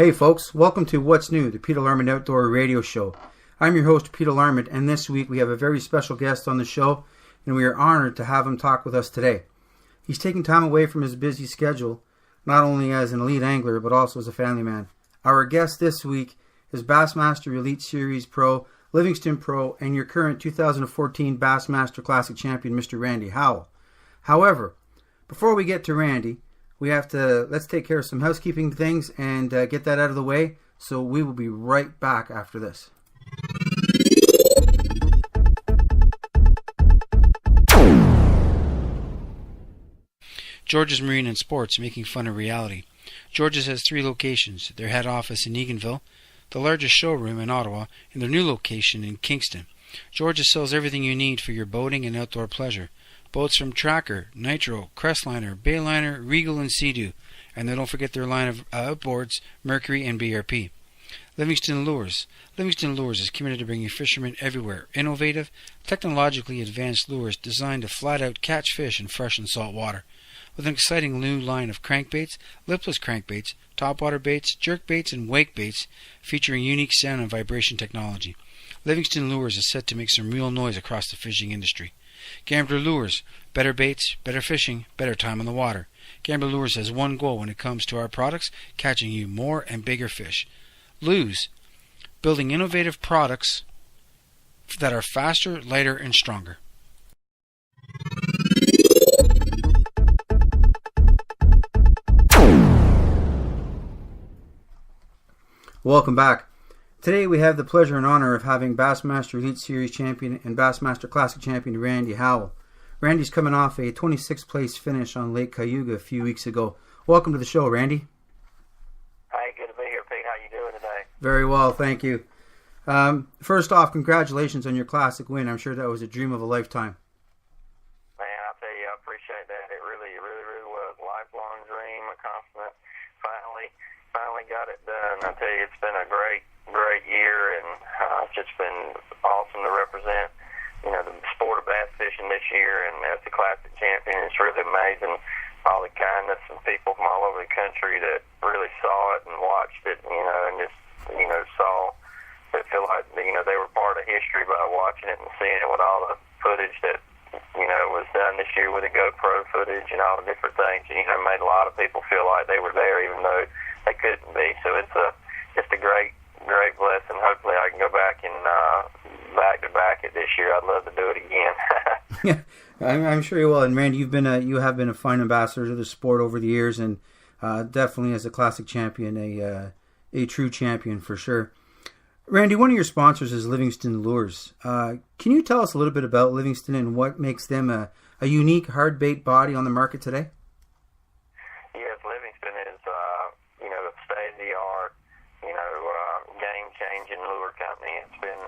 Hey folks, welcome to What's New, the Peter Larmond Outdoor Radio Show. I'm your host, Peter Larmond, and this week we have a very special guest on the show, and we are honored to have him talk with us today. He's taking time away from his busy schedule, not only as an elite angler, but also as a family man. Our guest this week is Bassmaster Elite Series Pro, Livingston Pro, and your current 2014 Bassmaster Classic Champion, Mr. Randy Howell. However, before we get to Randy, let's take care of some housekeeping things and get that out of the way. So we will be right back after this. George's Marine and Sports, making fun of reality. George's has 3 locations, their head office in Eganville, the largest showroom in Ottawa, and their new location in Kingston. George's sells everything you need for your boating and outdoor pleasure. Boats from Tracker, Nitro, Crestliner, Bayliner, Regal, and Sea-Doo. And then don't forget their line of outboards, Mercury and BRP. Livingston Lures. Livingston Lures is committed to bringing fishermen everywhere innovative, technologically advanced lures designed to flat-out catch fish in fresh and salt water. With an exciting new line of crankbaits, lipless crankbaits, topwater baits, jerk baits, and wake baits featuring unique sound and vibration technology. Livingston Lures is set to make some real noise across the fishing industry. Gambler Lures, better baits, better fishing, better time on the water. Gambler Lures has one goal when it comes to our products, catching you more and bigger fish. Lose, building innovative products that are faster, lighter, and stronger. Welcome back. Today we have the pleasure and honor of having Bassmaster Elite Series Champion and Bassmaster Classic Champion Randy Howell. Randy's coming off a 26th place finish on Lake Cayuga a few weeks ago. Welcome to the show, Randy. Hi, good to be here, Pete. How you doing today? Very well, thank you. First off, congratulations on your classic win. I'm sure that was a dream of a lifetime. Man, I'll tell you, I appreciate that. It really was a lifelong dream, a compliment. Finally got it done. I tell you, it's been a great year, and it's just been awesome to represent, the sport of bass fishing this year, and as the classic champion. It's really amazing all the kindness and people from all over the country that really saw it and watched it, and just, saw that feel like, they were part of history by watching it and seeing it with all the footage that, was done this year with the GoPro footage and all the different things. And, made a lot of people feel like they were there even though they couldn't be. So it's just a great blessing. Hopefully I can go back and back-to-back it this year. I'd love to do it again. Yeah, I'm sure you will. And Randy, you have been a fine ambassador to the sport over the years, and definitely as a classic champion, a true champion for sure. Randy, one of your sponsors is Livingston Lures. Can you tell us a little bit about Livingston and what makes them a unique hard bait body on the market today? Yes, Livingston is, a state-of-the-art, game-changing lure company. It's been,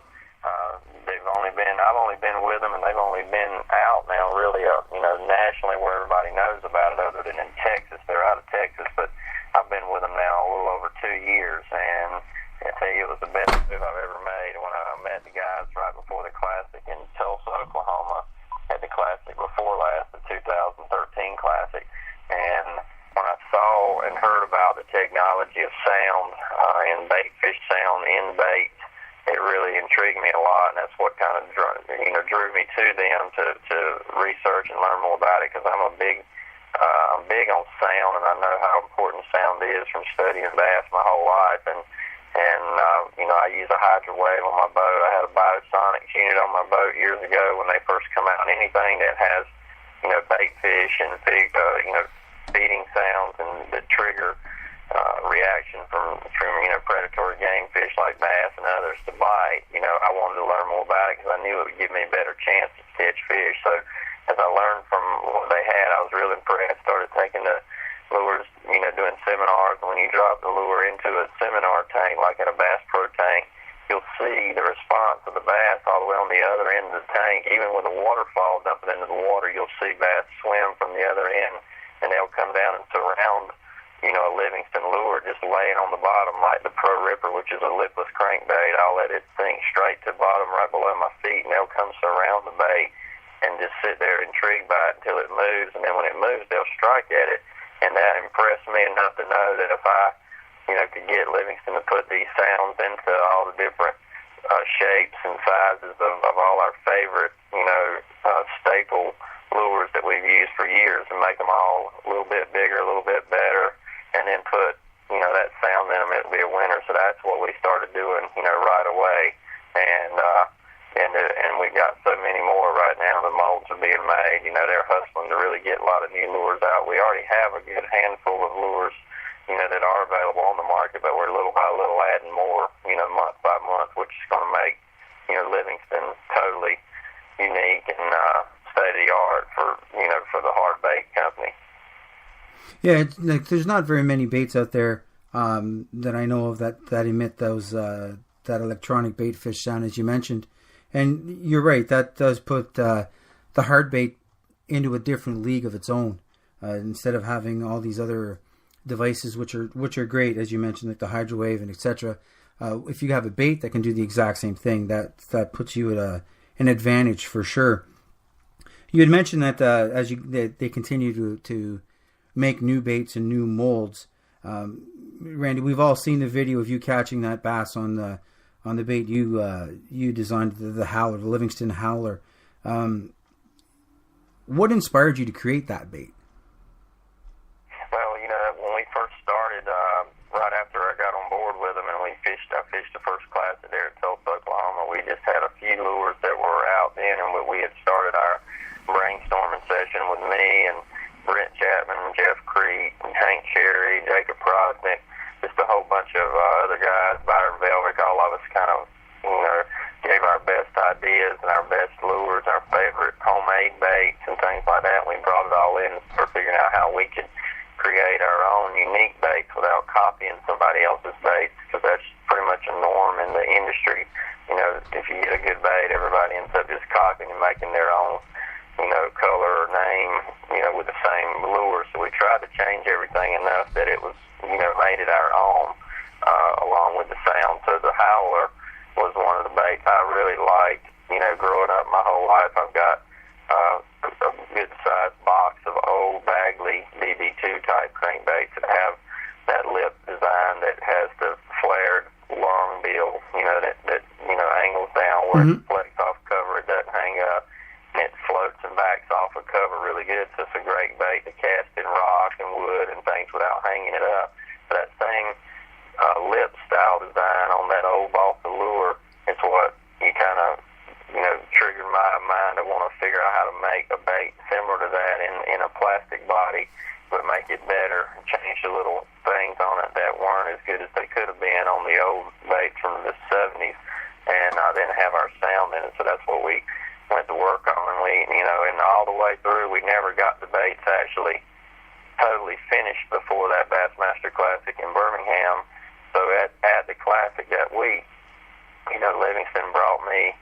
I've only been with them, and they've only been out now really, nationally where everybody knows about it, other than in Texas. They're out of Texas, but I've been with them now a little over 2 years, and I tell you, it was the best move I've ever made when I met the guys right before the Classic in Tulsa, Oklahoma, at the Classic before last, the 2013 Classic. And when I saw and heard about the technology of sound and bait fish sound in bait, it really intrigued me a lot, and that's what kind of drew me to them to research and learn more about it, because I'm big on sound, and I know how important sound is from studying bass my whole life. And I use a hydro wave on my boat. I had a Biosonics unit on my boat years ago when they first come out. And anything that has, bait fish and big, feeding sounds and the trigger reaction from predatory game fish like bass and others to bite, I wanted to learn more about it because I knew it would give me a better chance to catch fish. So as I learned from what they had, I was really impressed. Started taking the lures, doing seminars. When you drop the lure into a seminar tank, like in a Bass Pro tank, you'll see the response of the bass all the way on the other end of the tank. Even with a waterfall dumping into the water, you'll see bass swim from the other end, and they'll come down and surround, a Livingston lure just laying on the bottom like the Pro Ripper, which is a lipless crankbait. I'll let it sink straight to the bottom right below my feet, and they'll come surround the bait and just sit there intrigued by it until it moves, and then when it moves, they'll strike at it. And that impressed me enough to know that if I could get Livingston to put these sounds into all the different shapes and sizes of all our favorite, staple lures that we've used for years, and make them all a little bit bigger, a little bit better, and then put, that sound in them. It'll be a winner. So that's what we started doing, right away. And we've got so many more right now. The molds are being made. They're hustling to really get a lot of new lures out. We already have a good handful of lures, that are available on the market, but we're little by little adding more, month by month, which is going to make, Livingston totally unique and state of the art for the hard bait company. Yeah, there's not very many baits out there that I know of that emit those that electronic bait fish sound, as you mentioned. And you're right, that does put the hard bait into a different league of its own. Instead of having all these other devices, which are great, as you mentioned, like the hydrowave and etc. If you have a bait that can do the exact same thing, that puts you at an advantage for sure. You had mentioned that they continue to make new baits and new molds. Randy, we've all seen the video of you catching that bass on the bait you designed, the Howler, the Livingston Howler. What inspired you to create that bait? Well, when we first started, right after I got on board with them, and I fished the first class there at Tulsa, Oklahoma. We just had a few lures that were out then, and we had started our brainstorming session with me and Brent Chapman, Jeff Creek, and Hank Cherry, Jacob Prosnick, just a whole bunch of other guys, Byron Velvick. All of us kind of, gave our best ideas and our best lures, our favorite homemade baits and things like that. We brought it all in for figuring out how we could create our own unique baits without copying somebody else's baits, because that's pretty much a norm in the industry. If you get a good bait, everybody ends up just copying and making their own, color or name, with the same lure. So we tried to change everything enough that it was, made it our own, along with the sound. So the Howler was one of the baits I really liked. Growing up my whole life, I've got a good-sized box of old Bagley BB2 type crankbaits that have that lip design that has the flared long bill, that angles down where it flex off cover. It doesn't hang up, and it floats and backs off a cover really good. So it's a great bait to cast in rock and wood and things without hanging it up. So that same lip style design on that old balsa lure, it's what you kind of, triggered my mind to want to figure out how to make a bait similar to that in a plastic body, but make it better and change the little things on it that weren't as good as they could have been on the old baits from the 70s, and then have our sound in it. So that's what we went to work on, and and all the way through, we never got the baits actually totally finished before that Bassmaster Classic in Birmingham. So at the Classic that week, Livingston brought me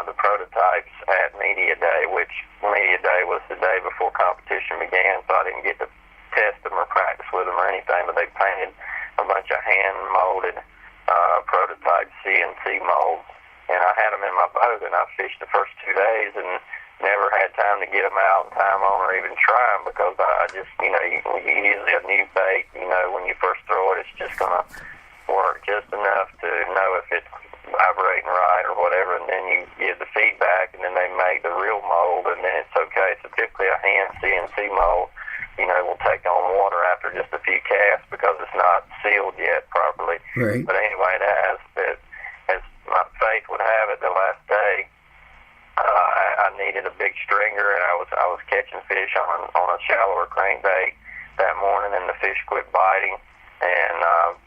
the prototypes at Media Day, which Media Day was the day before competition began, so I didn't get to test them or practice with them or anything, but they painted a bunch of hand-molded prototype CNC molds, and I had them in my boat, and I fished the first 2 days and never had time to get them out in time on or even try them, because I just, usually a new bait, when you first throw it, it's just going to work just enough to know if it's vibrating right or whatever, and then you give the feedback, and then they make the real mold, and then it's okay. So typically a hand CNC mold, will take on water after just a few casts because it's not sealed yet properly. Right. But anyway, as my faith would have it, the last day, I needed a big stringer, and I was catching fish on a shallower crankbait that morning, and the fish quit biting. And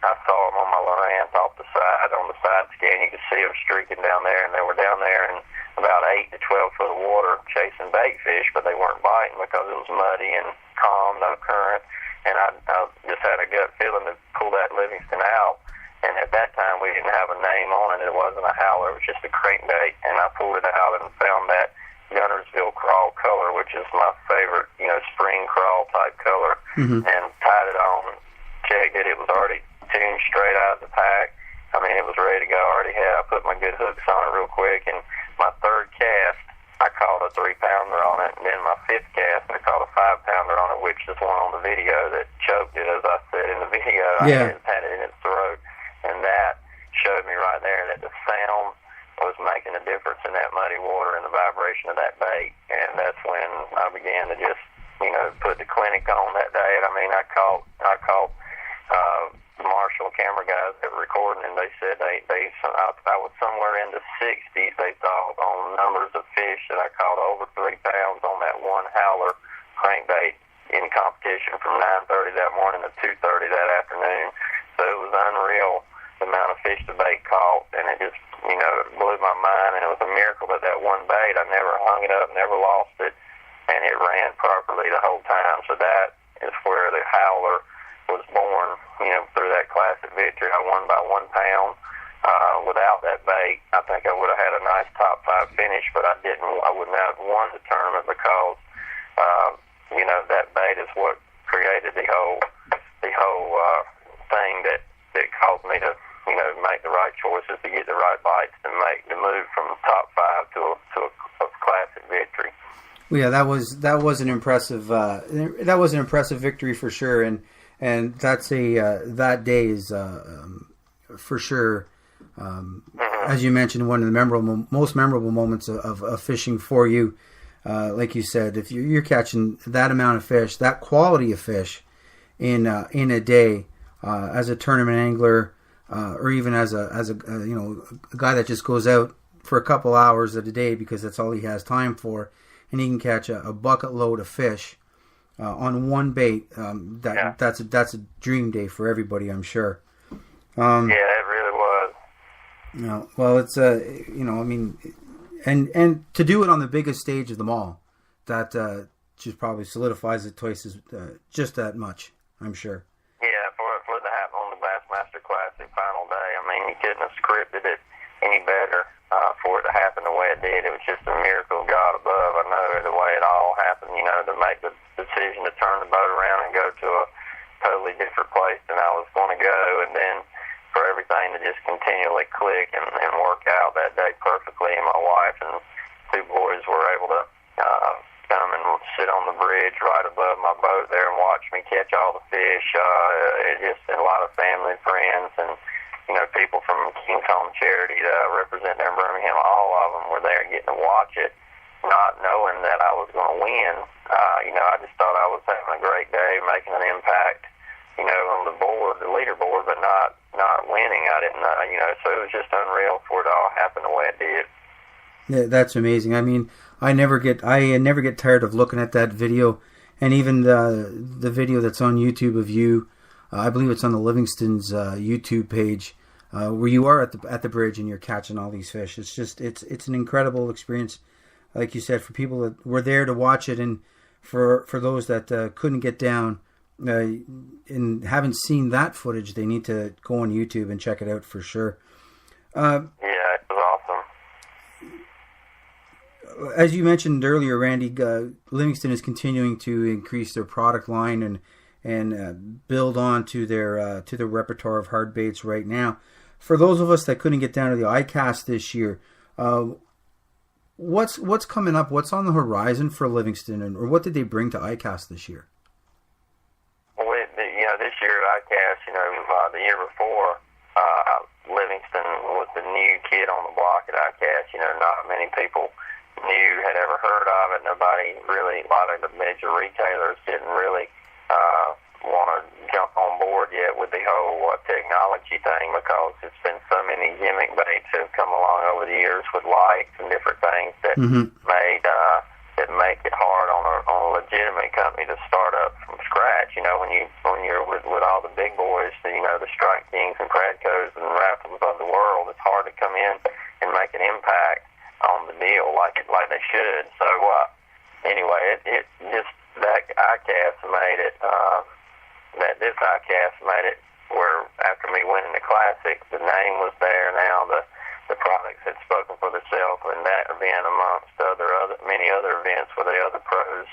I saw them on my Lowrance off the side, on the side scan. You could see them streaking down there, and they were down there in about 8 to 12 foot of water chasing bait fish, but they weren't biting because it was muddy and calm, no current. And I just had a gut feeling to pull that Livingston out. And at that time, we didn't have a name on it. It wasn't a Howler. It was just a crankbait. And I pulled it out and found that Gunnersville crawl color, which is my favorite, spring crawl type color, and tied it on. Checked it. It was already tuned straight out of the pack. I mean, it was ready to go. I put my good hooks on it real quick, and my third cast, I caught a 3-pounder on it, and then my fifth cast, I caught a 5-pounder on it, which is one on the video that choked it, as I said in the video. Yeah. I had it in its in to just, put the clinic on that day. And I mean, I called Marshall camera guys that were recording, and they said I was somewhere in the 60s, they thought, on numbers of fish that I caught over 3 pounds on that one howler crankbait in competition from 9:30 that morning to 2:30 that afternoon. So it was unreal, the amount of fish the bait caught, and it just, blew my mind, and it was a miracle that one bait, I never hung it up, never lost it, and it ran properly the whole time. So that is where the howler was born, through that classic victory. I won by 1 pound. Without that bait, I think I would have had a nice top 5 finish, but I didn't. I would not have won the tournament because, that bait is what created the whole thing that caused me to, make the right choices, to get the right bites, to make the move from top 5 to a classic victory. Well, yeah, that was an impressive victory for sure, and that's that day is for sure, as you mentioned, one of the most memorable moments of fishing for you. Like you said, if you're catching that amount of fish, that quality of fish in a day, as a tournament angler, or even as a guy that just goes out for a couple hours a day because that's all he has time for, and he can catch a bucket load of fish on one bait. That's a dream day for everybody, I'm sure. Yeah, it really was. Well, it's and to do it on the biggest stage of them all, that just probably solidifies it twice as just that much, I'm sure. Yeah, for it to happen on the Bassmaster Classic final day, I mean, you couldn't have scripted it any better. For it to happen the way it did, it was just a miracle of God above. I know the way it all happened, to make the decision to turn the boat around and go to a totally different place than I was going to go, and then for everything to just continually click and work out that day perfectly. And my wife and 2 boys were able to come and sit on the bridge right above my boat there and watch me catch all the fish. And a lot of family, friends, and people from King's Home Charity that represent there in Birmingham, all of them were there getting to watch it, not knowing that I was going to win. I just thought I was having a great day, making an impact, on the board, the leaderboard, but not winning. I didn't know, so it was just unreal for it to all happen the way it did. Yeah, that's amazing. I mean, I never get tired of looking at that video, and even the video that's on YouTube of you. I believe it's on the Livingston's YouTube page, where you are at the bridge and you're catching all these fish. It's just it's an incredible experience, like you said, for people that were there to watch it, and for those that couldn't get down and haven't seen that footage, they need to go on YouTube and check it out for sure. Yeah, it was awesome. As you mentioned earlier, Randy, Livingston is continuing to increase their product line and build on to their repertoire of hard baits right now. For those of us that couldn't get down to the ICAST this year, what's coming up? What's on the horizon for Livingston, or what did they bring to ICAST this year? Well, this year at ICAST, the year before, Livingston was the new kid on the block at ICAST. Not many people had ever heard of it. Nobody really, a lot of the major retailers didn't really want to jump on board yet with the whole technology thing, because it's been so many gimmick baits that have come along over the years with lights and different things that make it hard on a legitimate company to start up from scratch. When you're with all the big boys, the Strike Kings and Pradcos and Raffles of the world, it's hard to come in and make an impact on the deal like they should. So anyway, it just that ICAST made it. This ICAST made it where after me winning the Classic, the name was there. Now the products had spoken for themselves, and that event amongst many other events with the other pros,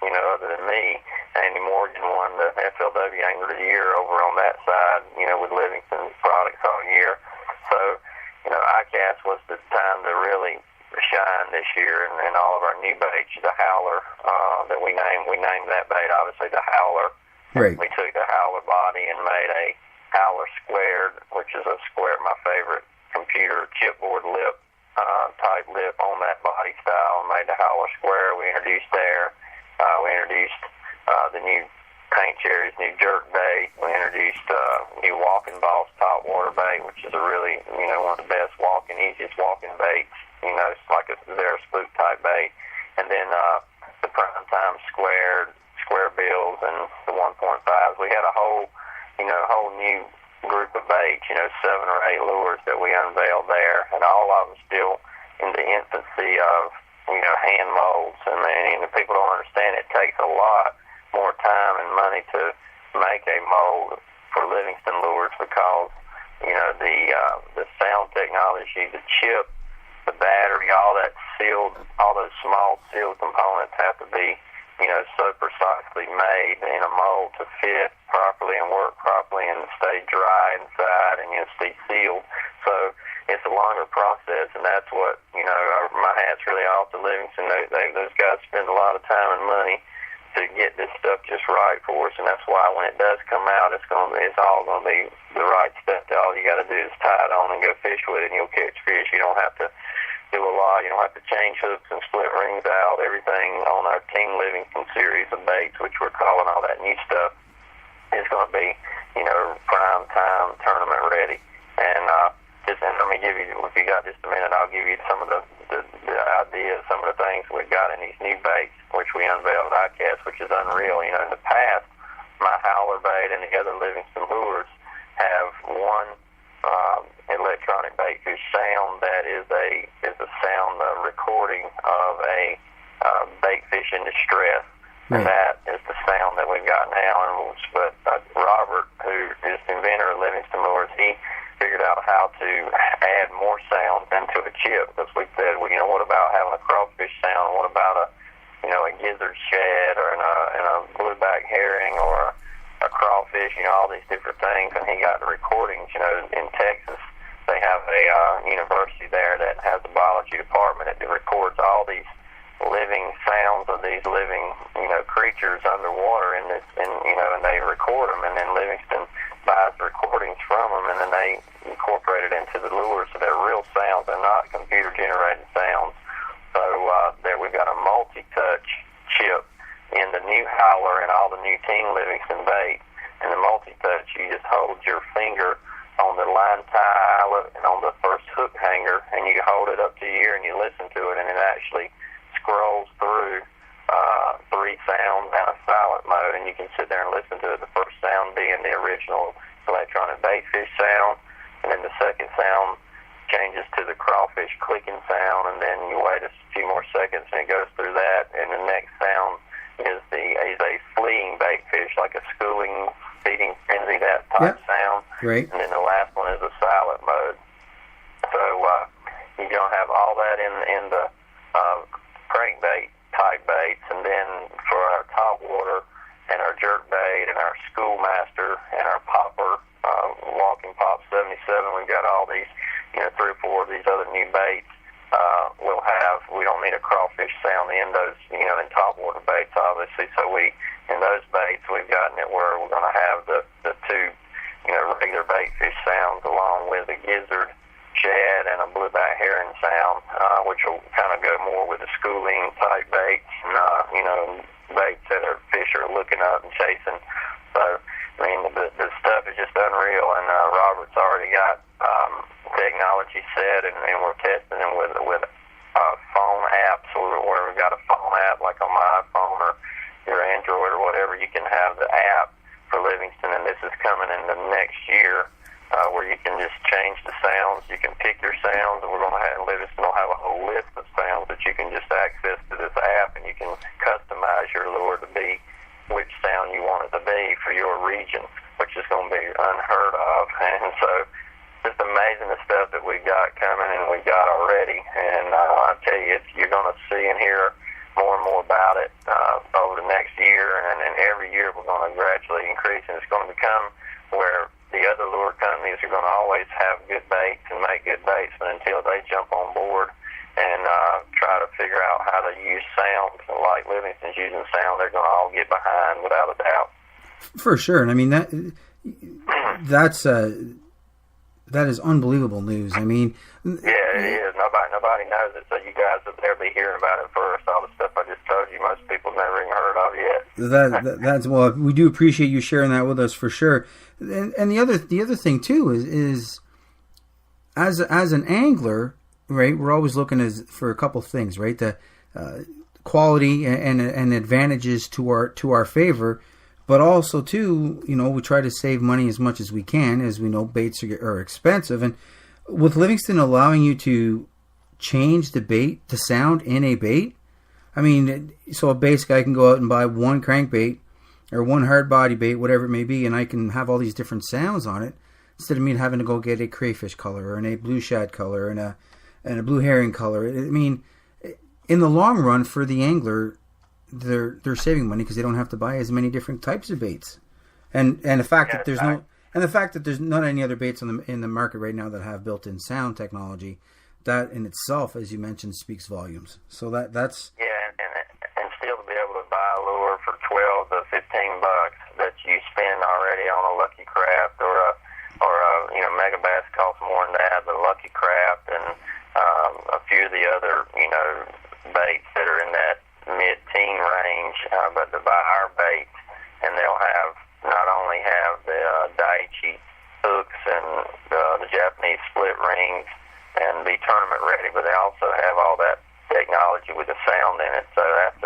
other than me. Andy Morgan won the FLW Angler of the Year over on that side, with Livingston products all year. So, ICAST was the time to really shine this year, and all of our new baits, the Howler, that we named that bait, obviously, the Howler. Right. We took the Howler body and made a Howler squared, which is a square, my favorite computer chipboard type lip on that body style, and made the Howler square. We introduced there, We introduced the new paint cherries, new jerk bait. We introduced new walking balls top water bait, which is a really, one of the best easiest walking baits. It's like they're a spook type bait. And then the prime time square bills and the 1.5s. We had a whole new group of baits, 7 or 8 lures that we unveiled there, and all of them still in the infancy of, hand molds. And people don't understand it takes a lot more time and money to make a mold for Livingston lures because, the sound technology, the chip, the battery, all that sealed, all those small sealed components have to be, so precisely made in a mold to fit properly and work properly and stay dry inside and stay sealed. So it's a longer process, and that's what, my hat's really off to Livingston. Those guys spend a lot of time and money to get this stuff just right for us, and that's why when it does come out, it's all going to be the right stuff. All you got to do is tie it on and go fish with it, and you'll catch fish. You don't have to do a lot. You don't have to change hooks and split rings out. Everything on our Team Livingston series of baits, which we're calling all that new stuff, is going to be, prime time tournament ready. And let me give you, if you got just a minute, I'll give you some of the ideas, some of the things we've got in these new baits, which we unveiled at ICAST, which is unreal. In the past, my Howler bait and the other Livingston lures have one electronic bait fish sound that is a sound recording of a bait fish in distress. Right. And that is the sound that we've got now. But Robert, who is the inventor of Livingston Lures, he figured out how to add more sound into a chip. Because we said, what about having a crawfish sound? What about a gizzard shad or a blueback herring or a crawfish? All these different things. And he got the recordings. In Texas, they have a university there that has a biology department that records all these living sounds of these living creatures underwater and they record them, and then Livingston buys the recordings from them, and then they incorporate it into the lures, so they're real sounds. They're not computer generated sounds. So there we've got a multi-touch chip in the new Howler and all the new Team Livingston bait. And the multi-touch, you just hold your finger on the line tie eyelet and on the first hook hanger, and you hold it up to your ear and you listen to it, and it actually scrolls through 3 sounds and a silent mode, and you can sit there and listen to it. The first sound being the original electronic bait fish sound, and then the second sound changes to the crawfish clicking sound, and then you wait a few more seconds and it goes through that, and the next sound is a fleeing bait fish, like a schooling, feeding frenzy, that type sound. Right. And then the last one is a silent mode. So you're going to have all that in the crankbait type baits, and then for our top water and our jerk bait and our schoolmaster and our popper, walking pop 77, we've got all these, 3 or 4 of these other new baits. We don't need a crawfish sound in those, in top water baits, obviously. So in those baits, we've gotten it where we're going to have the 2, regular bait fish sounds along with a gizzard shad and a blueback herring sound, which will kind of go more with the schooling type baits, and, baits that fish are looking up and chasing. So, the stuff is just unreal, and Robert's already got technology set, and we're testing them with phone apps, where we've got a phone app like on my iPhone or your Android or whatever. You can have the app for Livingston, and this is coming in the next year, where you can just change the sounds. You can pick your sounds, and Livingston will have a whole list of sounds that you can just access to this app, and you can customize your lure to be which sound you want it to be for your region, which is going to be unheard of. And so just amazing the stuff that we got coming and we got already. And I tell you, you're going to see and hear more and more about it over the next year, and every year we're going to gradually increase, and it's going to become where the other lure companies are going to always have good baits and make good baits, but until they jump on board and try to figure out how to use sound like Livingston's using sound, they're going to all get behind without a doubt. For sure, and that is unbelievable news. Yeah, it is. nobody knows it, so you guys will there be hearing about it first. All the stuff I just told you, most people never even heard of yet. That's well, we do appreciate you sharing that with us for sure. And the other thing too is as an angler, right? We're always looking for a couple things, right? The quality and advantages to our favor, but also too, we try to save money as much as we can, as we know baits are expensive. And with Livingston allowing you to change the bait, the sound in a bait, I mean, so basically I can go out and buy one crankbait or one hard body bait, whatever it may be, and I can have all these different sounds on it instead of me having to go get a crayfish color and a blue shad color and a blue herring color. I mean, in the long run, for the angler, they're saving money because they don't have to buy as many different types of baits, and the fact that there's not any other baits in the market right now that have built-in sound technology, that in itself, as you mentioned, speaks volumes. So that's and still to be able to buy a lure for $12 to $15 that you spend already on a Lucky Craft or a Mega Bass costs more than that, but Lucky Craft and a few of the other baits that are in that mid-teen range, but to buy our baits, and they'll not only have the Daiichi hooks and the Japanese split rings and be tournament ready, but they also have all that technology with the sound in it. So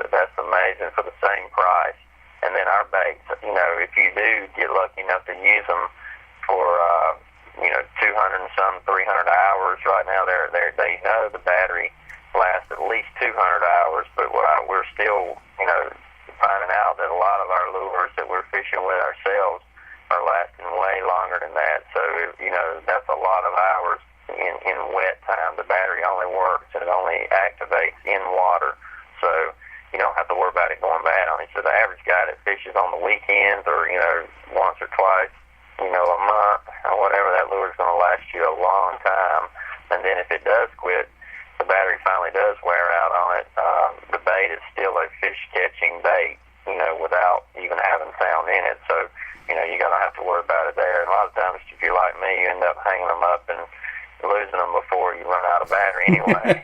that's amazing for the same price. And then our baits, if you do get lucky enough to use them for 200 and some 300 hours right now, they know the battery lasts at least 200 hours, but we're still finding out that a lot of our lures that we're fishing with ourselves are lasting way longer than that. So that's a lot of hours in wet time. The battery only works and it only activates in water, so you don't have to worry about it going bad on it. So the average guy that fishes on the weekends or once or twice a month or whatever, that lure's going to last you a long time. And then if it does quit, the battery finally does wear out on it, the bait is still a fish-catching bait, without even having sound in it. So, you're going to have to worry about it there. And a lot of times, if you're like me, you end up hanging them up and losing them before you run out of battery anyway.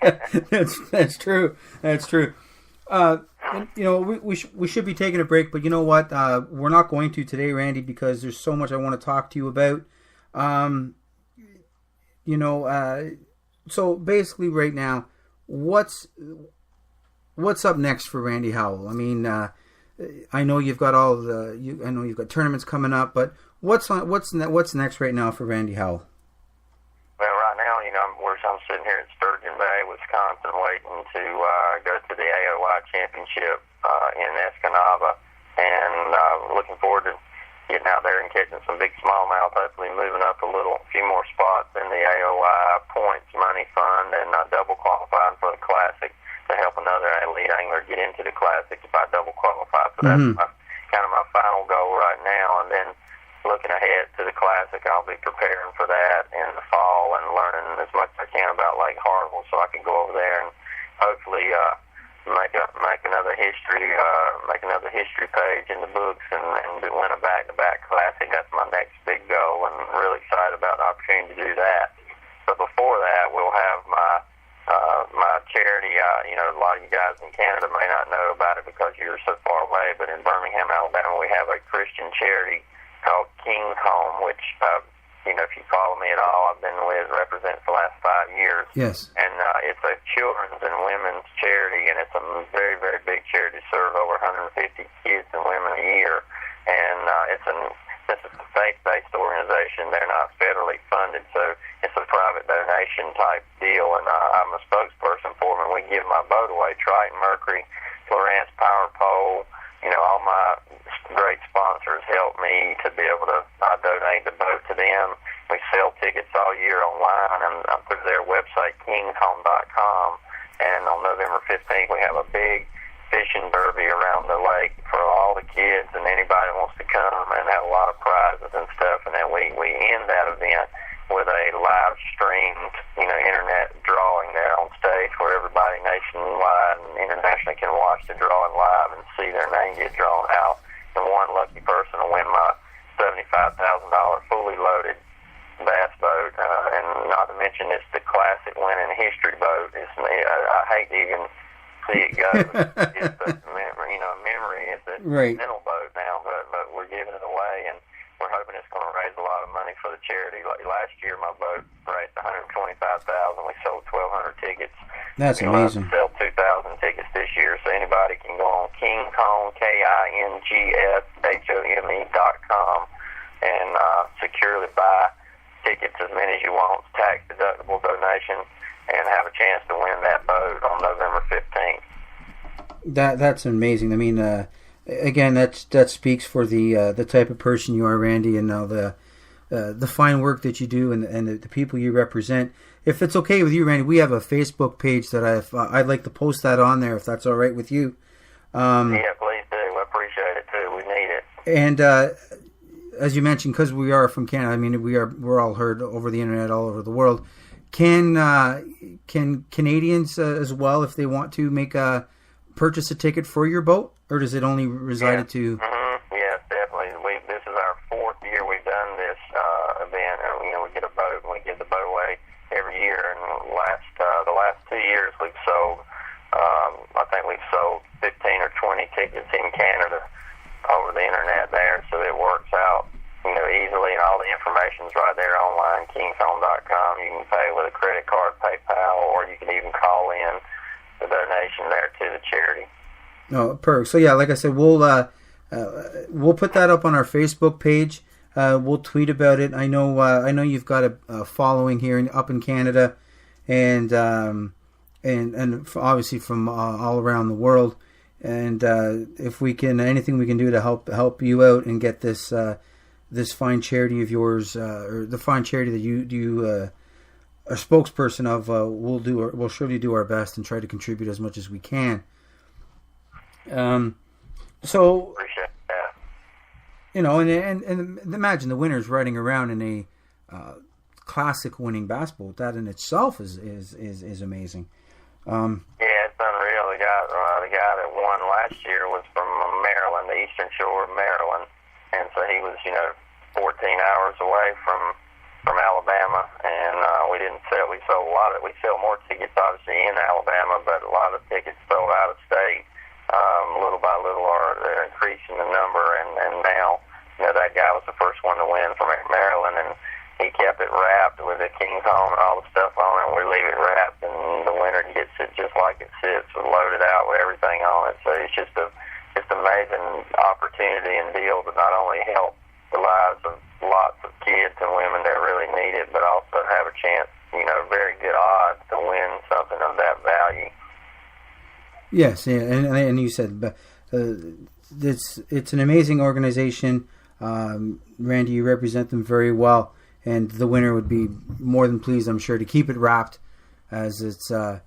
That's true. That's true. We should be taking a break, but you know what? We're not going to today, Randy, because there's so much I want to talk to you about. So basically, right now, what's up next for Randy Howell? I mean, I know you've got I know you've got tournaments coming up, but what's next right now for Randy Howell? Well, right now, I'm sitting here in Sturgeon Bay, Wisconsin, waiting to go to the AOY Championship in Escanaba, and looking forward to getting out there and catching some big smallmouth, hopefully moving up a few more spots in the AOY points money fund, and double qualifying for the Classic to help another elite angler get into the Classic if I double qualify. So that's kind of my final goal right now, and then looking ahead to the Classic, I'll be preparing for that in the fall and learning as much as I can about Lake Harville so I can go over there and hopefully make another history page in the books and win a back-to-back Classic. That's my next big goal, and I'm really excited about the opportunity to do that. But before that, we'll have my charity. A lot of you guys in Canada may not know about it because you're so far away, but in Birmingham, Alabama, we have a Christian charity called King's Home, which, if you follow me at all, I've been representing for the last 5 years. Yes. And it's a children's and women's charity, and it's a very, very big charity to serve over 150 kids and women a year. And this is a faith-based organization. They're not federally funded, so it's a private donation type deal, and I'm a spokesperson for them. And we give my boat away, Triton, Mercury, Florence, Power Pole. All my great sponsors help me to be able to donate the boat to them. We sell tickets all year online, and through their website, kingshome.com. And on November 15th, we have a big fishing derby around the lake for all the kids and anybody who wants to come, and have a lot of prizes and stuff. And then we end that event with a live streamed, internet drawing there on stage where everybody nationwide and internationally can watch the drawing live and see their name get drawn out. And one lucky person will win my $75,000 fully loaded bass boat, and not to mentioned it's the classic winning history boat. I hate to even see it go. It's a memory. It's a right. mental boat now, but we're giving it away, and we're hoping it's going to raise a lot of money for the charity. Like last year, my boat raised $125,000. We sold 1,200 tickets. That's amazing. We'll sell 2,000 tickets this year, so anybody can go on KingShome, KINGSHOME.com, and securely buy tickets, as many as you want, tax deductible donation, and have a chance to win that boat on November 15th. That's amazing. I mean, again, that speaks for the type of person you are, Randy, and the fine work that you do, and the people you represent. If it's okay with you, Randy, we have a Facebook page that I'd like to post that on there, if that's all right with you. Yeah, please do. I appreciate it too. We need it. And as you mentioned, because we are from Canada, I mean, we're all heard over the internet all over the world. Can Canadians as well, if they want to, purchase a ticket for your boat, or does it only reside to? Mm-hmm. Yes, definitely. This is our 4th year we've done this event, and we get a boat and we give the boat away every year. And the last 2 years we've sold, I think we've sold 15 or 20 tickets in Canada over the internet there, so it works out easily, and all the information's right there online, KingShome.com. You can pay with a credit card, PayPal, or you can even call in the donation there to the charity. Oh, perfect. So yeah, like I said, we'll put that up on our Facebook page. We'll tweet about it. I know you've got a following here up in Canada, and obviously from all around the world. And if we can, anything we can do to help you out and get this fine charity of yours, or the fine charity that you a spokesperson of, we'll surely do our best and try to contribute as much as we can. So appreciate that. And imagine the winners riding around in a classic winning bass boat. That in itself is amazing. Yeah, it's unreal. The guy that won last year was from Maryland, the eastern shore of Maryland, and so he was 14 hours away from Alabama, and we sell more tickets obviously in Alabama, but a lot of tickets sold out of state. Little by little they're increasing the number, and now that guy was the first one to win from Maryland, and he kept it wrapped with the KingShome and all the stuff on it, and we leave it wrapped, and the winner gets it just like it sits, loaded out with everything on it. So it's just amazing opportunity and deal to not only help the lives of lots of kids and women that really need it, but also have a chance, very good odds to win something of that value. Yes, yeah, and you said it's an amazing organization. Randy, you represent them very well, and the winner would be more than pleased, I'm sure, to keep it wrapped, as it's a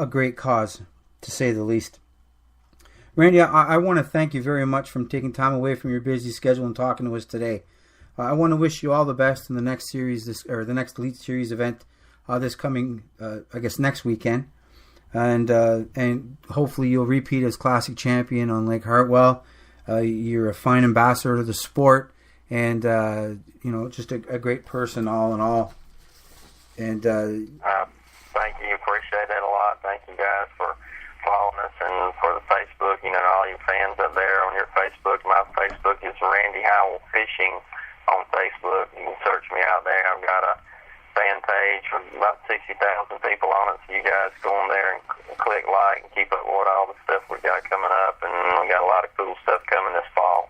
great cause, to say the least. Randy, I want to thank you very much for taking time away from your busy schedule and talking to us today. I want to wish you all the best in the next series, the next Elite Series event, this coming, next weekend, and hopefully you'll repeat as Classic Champion on Lake Hartwell. You're a fine ambassador to the sport, and just a great person, all in all. And thank you, appreciate that a lot. Thank you guys for following us, and for the Facebook, all your fans up there on your Facebook. My Facebook is Randy Howell Fishing on Facebook. You can search me out there. I've got a fan page with about 60,000 people on it, so you guys go on there and click like and keep up with all the stuff we got coming up, and we got a lot of cool stuff coming this fall.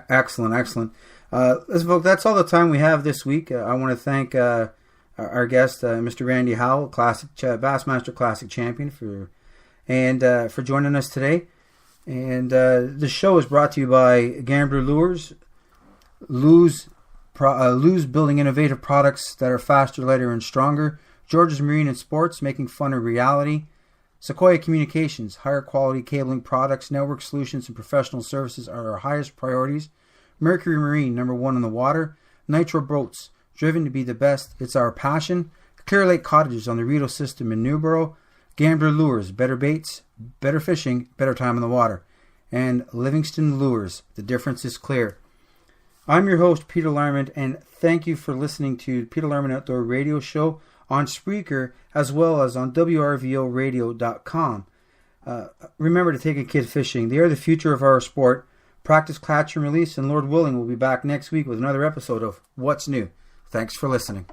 Excellent. Listen, folks, that's all the time we have this week. I want to thank our guest, Mr. Randy Howell, Bassmaster Classic Champion, for joining us today. And the show is brought to you by Gambler Lures. Lose building innovative products that are faster, lighter, and stronger. George's Marine and Sports, making fun a reality. Sequoia Communications, higher quality cabling products, network solutions, and professional services are our highest priorities. Mercury Marine, #1 in the water. Nitro Boats, driven to be the best, it's our passion. Clear Lake Cottages on the Rideau System in Newborough. Gambler Lures, better baits, better fishing, better time in the water. And Livingston Lures, the difference is clear. I'm your host, Peter Larmond, and thank you for listening to Peter Larmond Outdoor Radio Show on Spreaker as well as on WRVOradio.com. Remember to take a kid fishing. They are the future of our sport. Practice, catch, and release, and Lord willing, we'll be back next week with another episode of What's New. Thanks for listening.